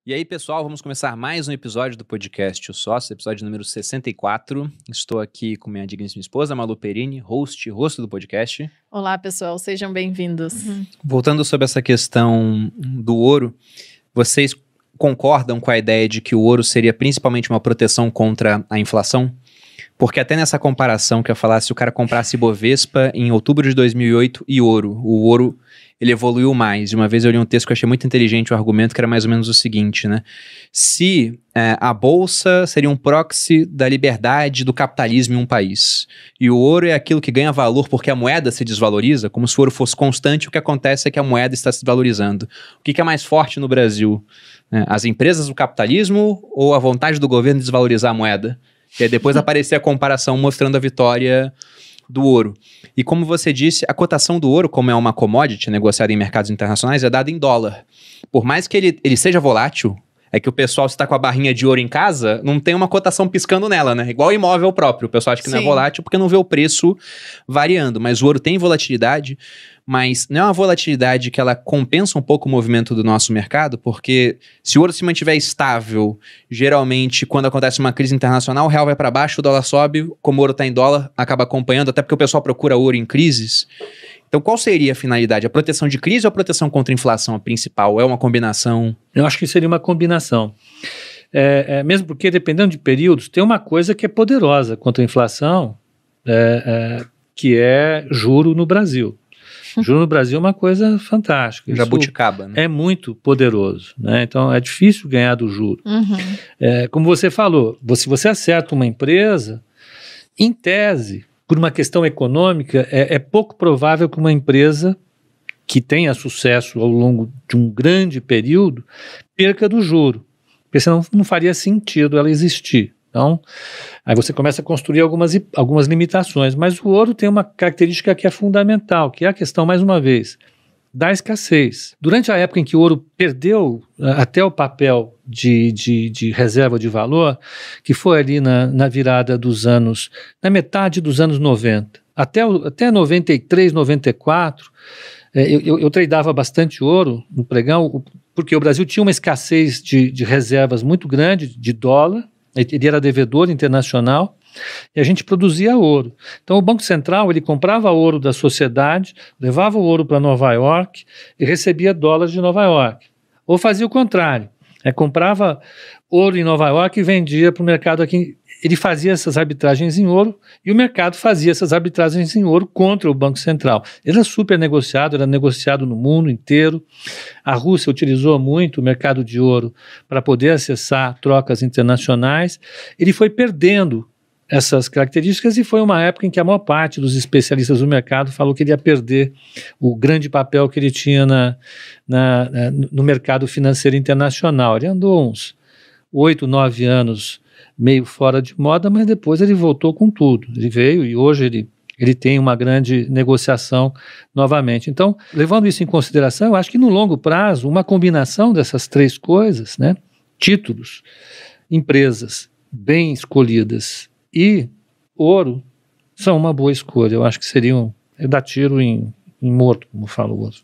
E aí, pessoal, vamos começar mais um episódio do podcast O Sócio, episódio número 64. Estou aqui com minha digníssima esposa, Malu Perini, rosto do podcast. Olá, pessoal, sejam bem-vindos. Voltando sobre essa questão do ouro, vocês concordam com a ideia de que o ouro seria principalmente uma proteção contra a inflação? Porque até nessa comparação que eu falasse, se o cara comprasse Bovespa em outubro de 2008 e ouro, o ouro ele evoluiu mais. E uma vez eu li um texto que eu achei muito inteligente, o argumento que era mais ou menos o seguinte, né? Se a bolsa seria um proxy da liberdade do capitalismo em um país, e o ouro é aquilo que ganha valor porque a moeda se desvaloriza, como se o ouro fosse constante, o que acontece é que a moeda está se desvalorizando. O que é mais forte no Brasil? As empresas do capitalismo ou a vontade do governo de desvalorizar a moeda? E aí depois aparecer a comparação mostrando a vitória do ouro. E como você disse, a cotação do ouro, como é uma commodity negociada em mercados internacionais, é dada em dólar. Por mais que ele seja volátil, é que o pessoal, se está com a barrinha de ouro em casa, não tem uma cotação piscando nela, né? Igual o imóvel próprio. O pessoal acha que não é volátil porque não vê o preço variando. Mas o ouro tem volatilidade, mas não é uma volatilidade que ela compensa um pouco o movimento do nosso mercado, porque se o ouro se mantiver estável, geralmente, quando acontece uma crise internacional, o real vai para baixo, o dólar sobe, como o ouro está em dólar, acaba acompanhando, até porque o pessoal procura ouro em crises. Então, qual seria a finalidade? A proteção de crise ou a proteção contra a inflação a principal? É uma combinação? Eu acho que seria uma combinação. Mesmo porque, dependendo de períodos, tem uma coisa que é poderosa contra a inflação, que é juro no Brasil. Juro no Brasil é uma coisa fantástica. Jabuticaba, né? É muito poderoso, né? Então, é difícil ganhar do juro. Como você falou, se você acerta uma empresa, em tese, por uma questão econômica, é pouco provável que uma empresa que tenha sucesso ao longo de um grande período perca do juro, porque senão não faria sentido ela existir. Então, aí você começa a construir algumas limitações, mas o ouro tem uma característica que é fundamental, que é a questão, mais uma vez, da escassez. Durante a época em que o ouro perdeu até o papel de reserva de valor, que foi ali na virada dos anos, na metade dos anos 90, até 93, 94, eu tradeava bastante ouro no pregão, porque o Brasil tinha uma escassez de reservas muito grande de dólar, ele era devedor internacional, e a gente produzia ouro. Então o Banco Central, ele comprava ouro da sociedade, levava o ouro para Nova York e recebia dólares de Nova York. Ou fazia o contrário, comprava ouro em Nova York e vendia para o mercado aqui. Ele fazia essas arbitragens em ouro e o mercado fazia essas arbitragens em ouro contra o Banco Central. Ele era super negociado, era negociado no mundo inteiro. A Rússia utilizou muito o mercado de ouro para poder acessar trocas internacionais. Ele foi perdendo essas características e foi uma época em que a maior parte dos do mercado falou que ele ia perder o grande papel que ele tinha no mercado financeiro internacional. Ele andou uns 8, 9 anos meio fora de moda, mas depois ele voltou com tudo. Ele veio e hoje ele tem uma grande negociação novamente. Então, levando isso em consideração, eu acho que no longo prazo, uma combinação dessas três coisas, né, títulos, empresas bem escolhidas e ouro, são uma boa escolha. Eu acho que seriam, dar tiro em morto, como fala o outro.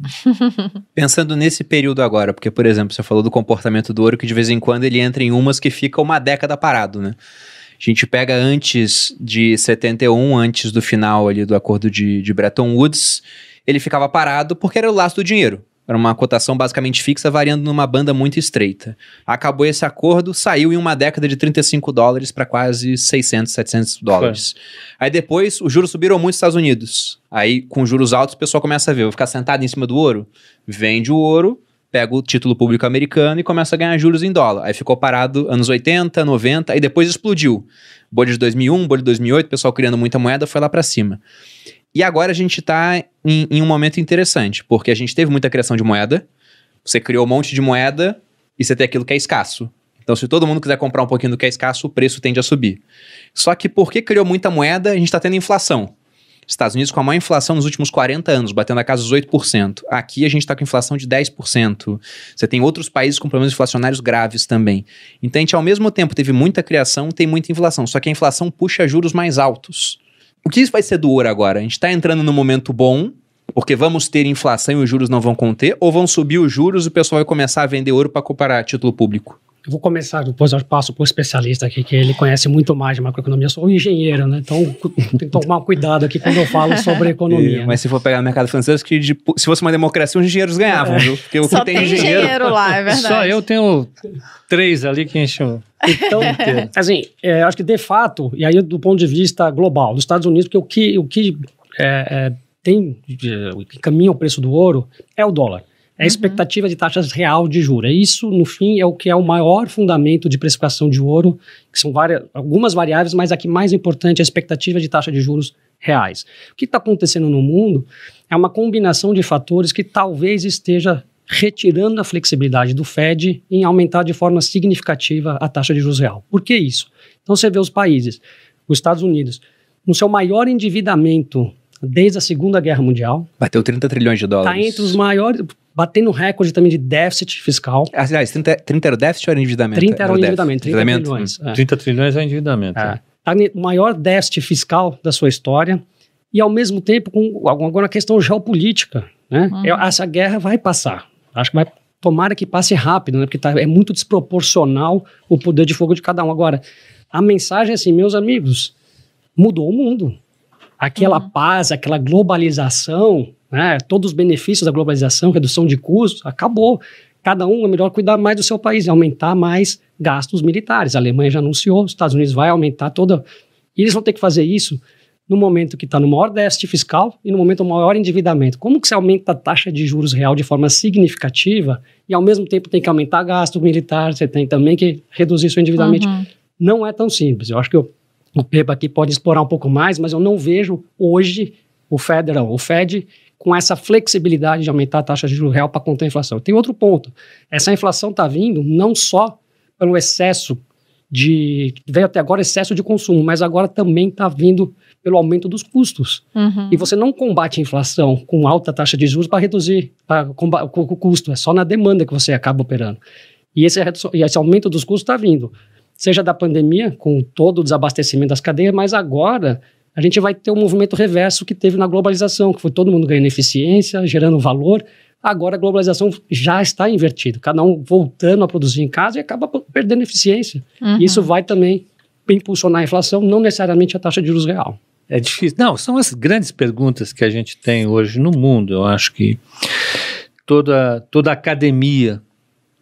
Pensando nesse período agora, porque, por exemplo, você falou do comportamento do ouro, que de vez em quando ele entra em umas que fica uma década parado, né? A gente pega antes de 71, antes do final ali do acordo de Bretton Woods, ele ficava parado porque era o laço do dinheiro. Era uma cotação basicamente fixa, variando numa banda muito estreita. Acabou esse acordo, saiu em uma década de $35 para quase 600, 700 dólares. Aí depois, os juros subiram muito nos Estados Unidos. Aí, com juros altos, o pessoal começa a ver, vou ficar sentado em cima do ouro? Vende o ouro, pega o título público americano e começa a ganhar juros em dólar. Aí ficou parado anos 80, 90, aí depois explodiu. Bolha de 2001, bolha de 2008, o pessoal criando muita moeda, foi lá para cima. E agora a gente está em um momento interessante, porque a gente teve muita criação de moeda, você criou um monte de moeda e você tem aquilo que é escasso. Então, se todo mundo quiser comprar um pouquinho do que é escasso, o preço tende a subir. Só que porque criou muita moeda, a gente está tendo inflação. Estados Unidos com a maior inflação nos últimos 40 anos, batendo a casa dos 8%. Aqui a gente está com inflação de 10%. Você tem outros países com problemas inflacionários graves também. Então, a gente, ao mesmo tempo, teve muita criação, tem muita inflação. Só que a inflação puxa juros mais altos. O que isso vai ser do ouro agora? A gente está entrando num momento bom, Porque vamos ter inflação e os juros não vão conter? Ou vão subir os juros e o pessoal vai começar a vender ouro para comparar título público? Eu vou começar, depois eu passo para o especialista aqui, que ele conhece muito mais de macroeconomia. Eu sou um engenheiro, né? Então tem que tomar cuidado aqui quando eu falo sobre economia. Mas se for pegar no mercado financeiro, que se fosse uma democracia, os engenheiros ganhavam, viu? Porque o Só que tem engenheiro lá, é verdade. Só eu tenho 3 ali que enchem o... Então, assim, acho que de fato, e aí do ponto de vista global, dos Estados Unidos, porque o que caminha o preço do ouro é o dólar. É a expectativa de taxas real de juros. Isso, no fim, é o que é o maior fundamento de precificação de ouro, que são algumas variáveis, mas a que mais importante é a expectativa de taxa de juros reais. O que está acontecendo no mundo é uma combinação de fatores que talvez esteja retirando a flexibilidade do Fed em aumentar de forma significativa a taxa de juros real. Por que isso? Então você vê os países, os Estados Unidos, no seu maior endividamento desde a Segunda Guerra Mundial. Bateu 30 trilhões de dólares. Está entre os maiores, batendo recorde também de déficit fiscal. Aliás, 30 era o déficit ou era o endividamento? 30 era o endividamento, 30 trilhões. 30 trilhões é endividamento. Está no maior déficit fiscal da sua história e, ao mesmo tempo, com agora a questão geopolítica. Né? Essa guerra vai passar. Acho que tomara que passe rápido, né? Porque é muito desproporcional o poder de fogo de cada um. Agora, a mensagem é assim, meus amigos, mudou o mundo. Aquela paz, aquela globalização, né? Todos os benefícios da globalização, redução de custos, acabou. Cada um é melhor cuidar mais do seu país e aumentar mais gastos militares. A Alemanha já anunciou, os Estados Unidos vai aumentar toda... E eles vão ter que fazer isso no momento que está no maior déficit fiscal e no momento do maior endividamento. Como que você aumenta a taxa de juros real de forma significativa e ao mesmo tempo tem que aumentar gasto militar, você tem também que reduzir seu endividamento? Não é tão simples. Eu acho que o Pepa aqui pode explorar um pouco mais, mas eu não vejo hoje o Fed com essa flexibilidade de aumentar a taxa de juros real para conter a inflação. Tem outro ponto. Essa inflação está vindo não só pelo excesso veio até agora excesso de consumo, mas agora também está vindo pelo aumento dos custos. E você não combate a inflação com alta taxa de juros para reduzir o custo, é só na demanda que você acaba operando. E esse aumento dos custos está vindo, seja da pandemia, com todo o desabastecimento das cadeias, mas agora a gente vai ter um movimento reverso que teve na globalização, que foi todo mundo ganhando eficiência, gerando valor. Agora a globalização já está invertida, cada um voltando a produzir em casa e acaba perdendo eficiência. Isso vai também impulsionar a inflação, não necessariamente a taxa de juros real. É difícil. Não, são as grandes perguntas que a gente tem hoje no mundo. Eu acho que toda a academia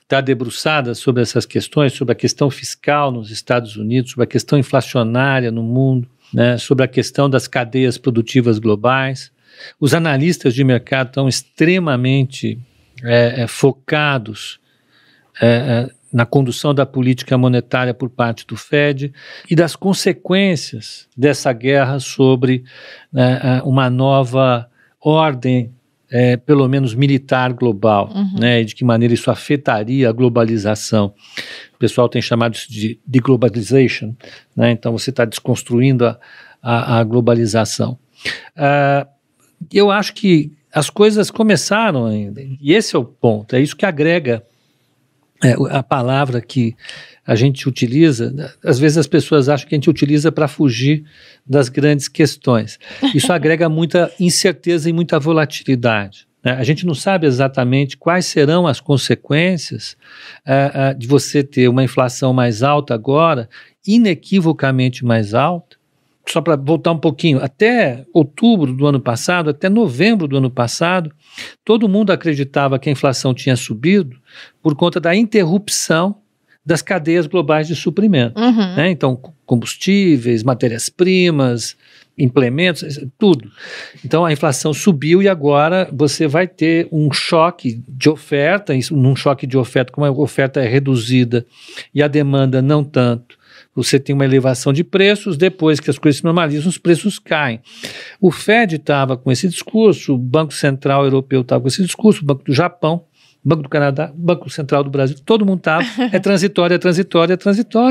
está debruçada sobre essas questões, sobre a questão fiscal nos Estados Unidos, sobre a questão inflacionária no mundo, né, sobre a questão das cadeias produtivas globais. Os analistas de mercado estão extremamente focados na condução da política monetária por parte do Fed e das consequências dessa guerra sobre uma nova ordem, pelo menos militar global, né, e de que maneira isso afetaria a globalização. O pessoal tem chamado isso de deglobalization, né, então você está desconstruindo a globalização. Eu acho que as coisas começaram ainda, e esse é o ponto, é isso que agrega a palavra que a gente utiliza. Às vezes as pessoas acham que a gente utiliza para fugir das grandes questões. Isso agrega muita incerteza e muita volatilidade, né? A gente não sabe exatamente quais serão as consequências de você ter uma inflação mais alta agora, inequivocamente mais alta. Só para voltar um pouquinho, até outubro do ano passado, até novembro do ano passado, todo mundo acreditava que a inflação tinha subido por conta da interrupção das cadeias globais de suprimento, né? Então, combustíveis, matérias-primas, implementos, tudo. Então, a inflação subiu e agora você vai ter um choque de oferta, num choque de oferta, como a oferta é reduzida e a demanda não tanto, você tem uma elevação de preços, depois que as coisas se normalizam, os preços caem. O Fed estava com esse discurso, o Banco Central Europeu estava com esse discurso, o Banco do Japão, o Banco do Canadá, o Banco Central do Brasil, todo mundo estava, é transitório,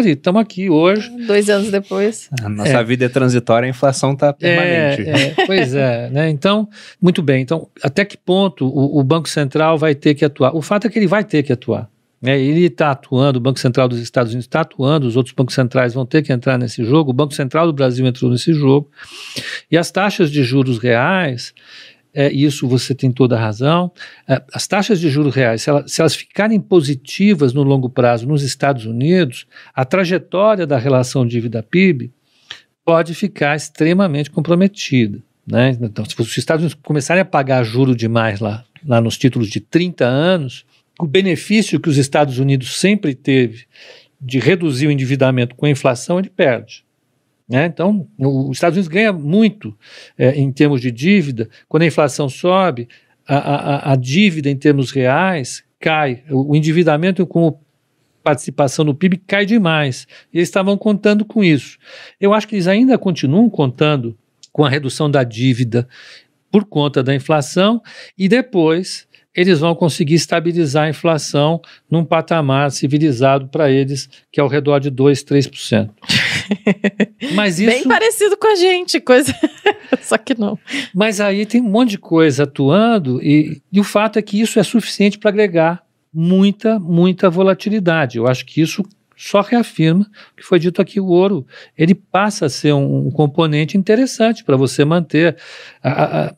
estamos aqui hoje. 2 anos depois. A nossa vida é transitória, a inflação está permanente. Pois é, né? Então, muito bem, então, até que ponto o Banco Central vai ter que atuar? O fato é que ele vai ter que atuar. Ele está atuando, o Banco Central dos Estados Unidos está atuando, os outros bancos centrais vão ter que entrar nesse jogo, o Banco Central do Brasil entrou nesse jogo, e as taxas de juros reais, Isso você tem toda a razão. As taxas de juros reais, se elas ficarem positivas no longo prazo nos Estados Unidos, a trajetória da relação dívida-PIB pode ficar extremamente comprometida, né? Então, se os Estados Unidos começarem a pagar juro demais lá nos títulos de 30 anos, o benefício que os Estados Unidos sempre teve de reduzir o endividamento com a inflação, ele perde. Né? Então, os Estados Unidos ganha muito em termos de dívida. Quando a inflação sobe, a dívida em termos reais cai. O endividamento com participação no PIB cai demais. E eles estavam contando com isso. Eu acho que eles ainda continuam contando com a redução da dívida por conta da inflação e depois eles vão conseguir estabilizar a inflação num patamar civilizado para eles, que é ao redor de 2%, 3%. Mas isso... Bem parecido com a gente, coisa... Só que não. Mas aí tem um monte de coisa atuando e o fato é que isso é suficiente para agregar muita volatilidade. Eu acho que isso só reafirma o que foi dito aqui, o ouro, ele passa a ser um componente interessante para você manter.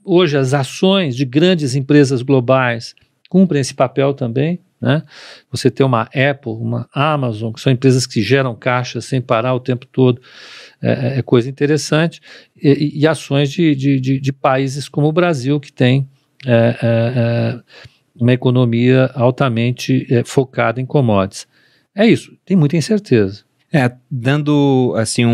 Hoje as ações de grandes empresas globais cumprem esse papel também, né? Você tem uma Apple, uma Amazon, que são empresas que geram caixa sem parar o tempo todo, é coisa interessante, e ações de países como o Brasil, que tem uma economia altamente focada em commodities. É isso, tem muita incerteza. Dando assim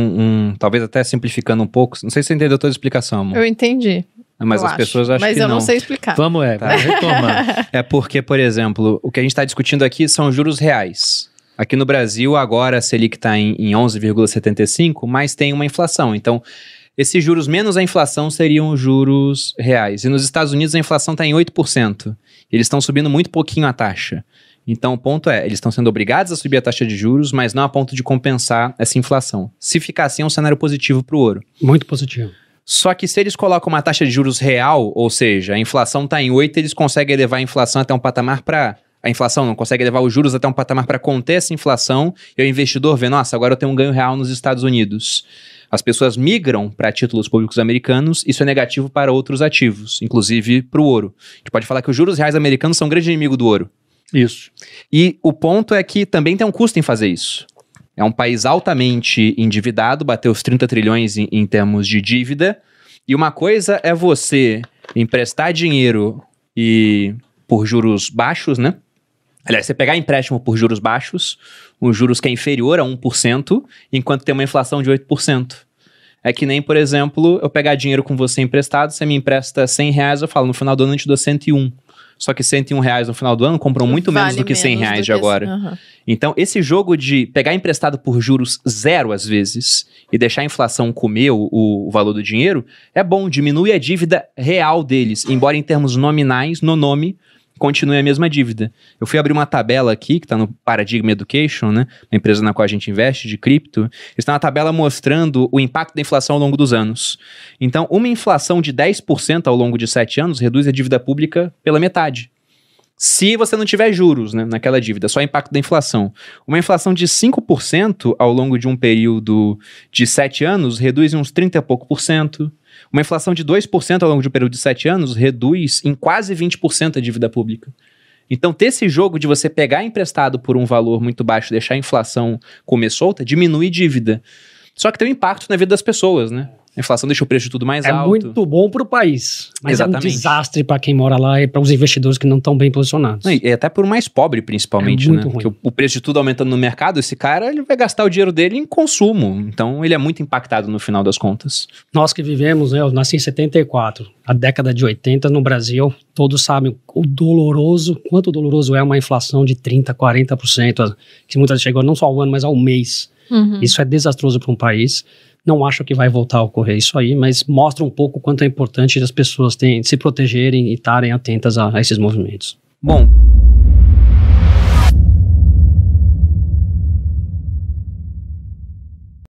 talvez até simplificando um pouco, não sei se você entendeu toda a explicação, amor. Eu entendi. Mas as pessoas acham que não. Mas eu não sei explicar. Vamos retomar. É porque, por exemplo, o que a gente está discutindo aqui são juros reais. Aqui no Brasil, agora a Selic está em 11,75, mas tem uma inflação. Então, esses juros menos a inflação seriam juros reais. E nos Estados Unidos a inflação está em 8%. Eles estão subindo muito pouquinho a taxa. Então, o ponto eles estão sendo obrigados a subir a taxa de juros, mas não a ponto de compensar essa inflação. Se ficar assim, é um cenário positivo para o ouro. Muito positivo. Só que se eles colocam uma taxa de juros real, ou seja, a inflação está em 8, eles conseguem elevar a inflação até um patamar para... A inflação não consegue levar os juros até um patamar para conter essa inflação, e o investidor vê, nossa, agora eu tenho um ganho real nos Estados Unidos. As pessoas migram para títulos públicos americanos, isso é negativo para outros ativos, inclusive para o ouro. A gente pode falar que os juros reais americanos são um grande inimigo do ouro. Isso. E o ponto é que também tem um custo em fazer isso. É um país altamente endividado, bateu os 30 trilhões em termos de dívida. E uma coisa é você emprestar dinheiro por juros baixos, né? Aliás, você pegar empréstimo por juros baixos, os juros que é inferior a 1%, enquanto tem uma inflação de 8%. É que nem, por exemplo, eu pegar dinheiro com você emprestado, você me empresta R$100, eu falo, no final do ano eu te dou 101. Só que R$101 no final do ano compram muito menos do que R$100 de agora. Uhum. Então, esse jogo de pegar emprestado por juros zero, às vezes, e deixar a inflação comer o valor do dinheiro, é bom, diminui a dívida real deles, embora em termos nominais, no nome, continue a mesma dívida. Eu fui abrir uma tabela aqui, que está no Paradigm Education, né? Uma empresa na qual a gente investe, de cripto. Está na tabela mostrando o impacto da inflação ao longo dos anos. Então, uma inflação de 10% ao longo de 7 anos reduz a dívida pública pela metade. Se você não tiver juros, né, naquela dívida, só o impacto da inflação. Uma inflação de 5% ao longo de um período de 7 anos reduz em uns 30 e pouco por cento. Uma inflação de 2% ao longo de um período de 7 anos reduz em quase 20% a dívida pública. Então, ter esse jogo de você pegar emprestado por um valor muito baixo e deixar a inflação comer solta, diminui dívida. Só que tem um impacto na vida das pessoas, né? A inflação deixa o preço de tudo mais alto. É muito bom para o país, mas exatamente. É um desastre para quem mora lá e para os investidores que não estão bem posicionados. E até por mais pobre, principalmente, muito né? ruim. Porque o preço de tudo aumentando no mercado, esse cara ele vai gastar o dinheiro dele em consumo. Então, ele é muito impactado no final das contas. Nós que vivemos, né? Eu nasci em 74, a década de 80 no Brasil, todos sabem quanto doloroso é uma inflação de 30%, 40%, que muitas vezes chegou não só ao ano, mas ao mês. Uhum. Isso é desastroso para um país. Não acho que vai voltar a ocorrer isso aí, mas mostra um pouco o quanto é importante as pessoas se protegerem e estarem atentas a esses movimentos. Bom,